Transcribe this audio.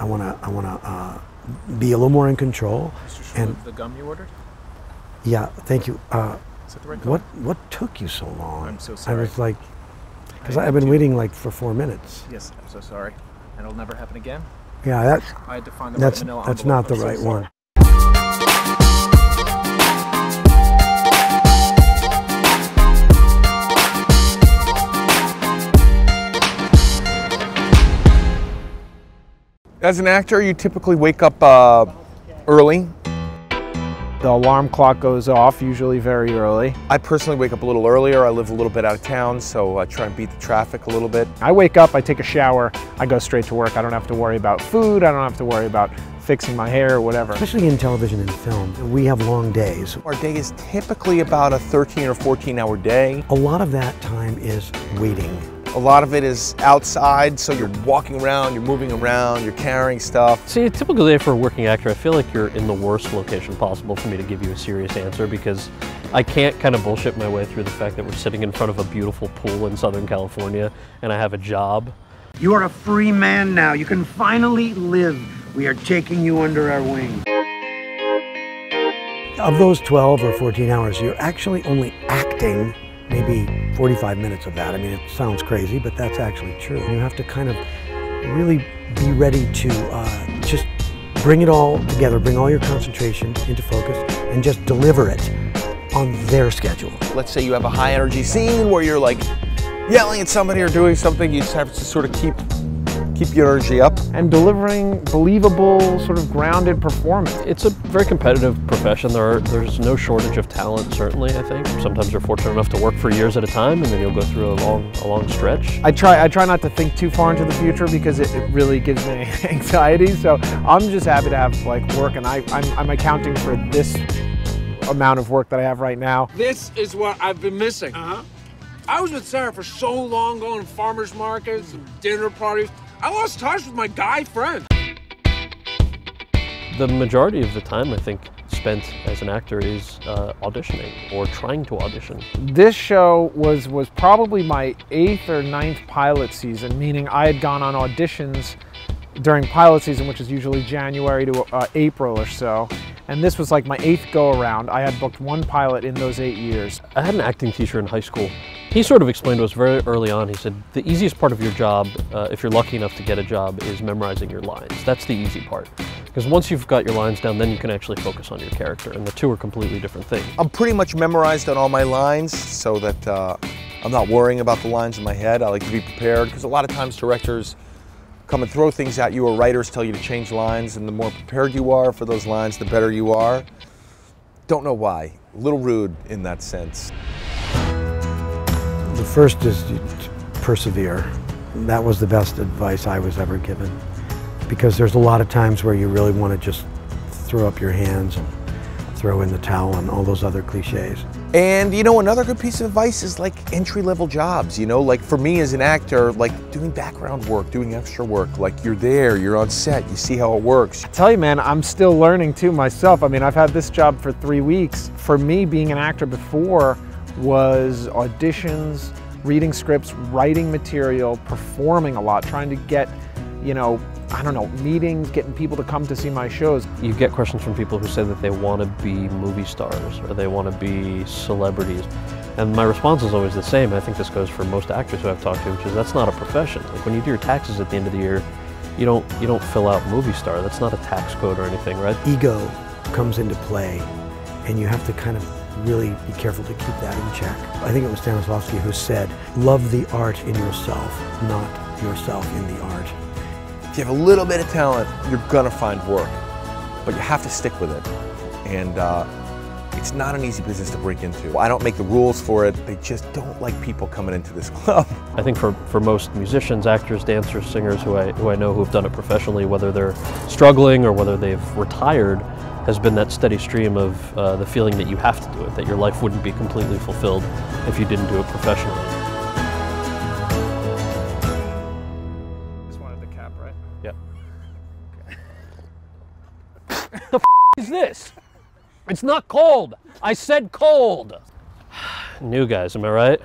wanna be a little more in control. Mr. Shalhoub, And the gum you ordered? yeah, thank you. Is that the right gum? What took you so long? I'm so sorry. I was like, because I've been waiting like for 4 minutes. Yes, I'm so sorry. And it'll never happen again? Yeah, I had to find the right vanilla that's envelope. not the I'm so right sorry. one. As an actor, you typically wake up early. The alarm clock goes off, usually very early. I personally wake up a little earlier. I live a little bit out of town, so I try and beat the traffic a little bit. I wake up, I take a shower, I go straight to work. I don't have to worry about food, I don't have to worry about fixing my hair or whatever. Especially in television and film, we have long days. Our day is typically about a 13 or 14-hour day. A lot of that time is waiting. A lot of it is outside, so you're walking around, you're moving around, you're carrying stuff. See, a typical day for a working actor, I feel like you're in the worst location possible for me to give you a serious answer, because I can't kind of bullshit my way through the fact that we're sitting in front of a beautiful pool in Southern California and I have a job. You are a free man now. You can finally live. We are taking you under our wing. Of those 12 or 14 hours, you're actually only acting maybe 45 minutes of that. I mean, it sounds crazy, but that's actually true. You have to kind of really be ready to just bring it all together, bring all your concentration into focus, and just deliver it on their schedule. Let's say you have a high energy scene where you're like yelling at somebody or doing something, you just have to sort of keep your energy up. And delivering believable, sort of grounded performance. It's a very competitive profession. There's no shortage of talent, certainly, I think. Sometimes you're fortunate enough to work for years at a time, and then you'll go through a long stretch. I try not to think too far into the future, because it really gives me anxiety. So I'm just happy to have like work, and I'm accounting for this amount of work that I have right now. This is what I've been missing. I was with Sarah for so long, going to farmers markets and dinner parties. I lost touch with my guy friend. The majority of the time, I think, spent as an actor is auditioning or trying to audition. This show was probably my 8th or 9th pilot season, meaning I had gone on auditions during pilot season, which is usually January to April or so. And this was like my 8th go-around. I had booked 1 pilot in those 8 years. I had an acting teacher in high school. He sort of explained to us very early on, he said, the easiest part of your job, if you're lucky enough to get a job, is memorizing your lines. That's the easy part. Because once you've got your lines down, then you can actually focus on your character, and the two are completely different things. I'm pretty much memorized on all my lines, so that I'm not worrying about the lines in my head. I like to be prepared, because a lot of times directors come and throw things at you, or writers tell you to change lines, and the more prepared you are for those lines, the better you are. Don't know why. A little rude in that sense. The first is to persevere. That was the best advice I was ever given, because there's a lot of times where you really want to just throw up your hands and throw in the towel and all those other cliches. And you know, another good piece of advice is like entry-level jobs, you know, like for me as an actor, like doing background work, doing extra work, like you're there, you're on set, you see how it works. I tell you, man, I'm still learning too myself. I mean, I've had this job for 3 weeks. For me, being an actor before was auditions, reading scripts, writing material, performing a lot, trying to get, you know, I don't know, meetings, getting people to come to see my shows. You get questions from people who say that they want to be movie stars or they want to be celebrities. And my response is always the same. I think this goes for most actors who I've talked to, which is that's not a profession. Like when you do your taxes at the end of the year, you don't fill out movie star. That's not a tax code or anything, right? Ego comes into play, and you have to kind of really be careful to keep that in check. I think it was Stanislavski who said, love the art in yourself, not yourself in the art. If you have a little bit of talent, you're gonna find work, but you have to stick with it. And it's not an easy business to break into. I don't make the rules for it. They just don't like people coming into this club. I think for most musicians, actors, dancers, singers who I know who've done it professionally, whether they're struggling or whether they've retired, has been that steady stream of the feeling that you have to do it, that your life wouldn't be completely fulfilled if you didn't do it professionally. Just wanted the cap, right? Yeah. The f is this? It's not cold. I said cold. New guys, am I right?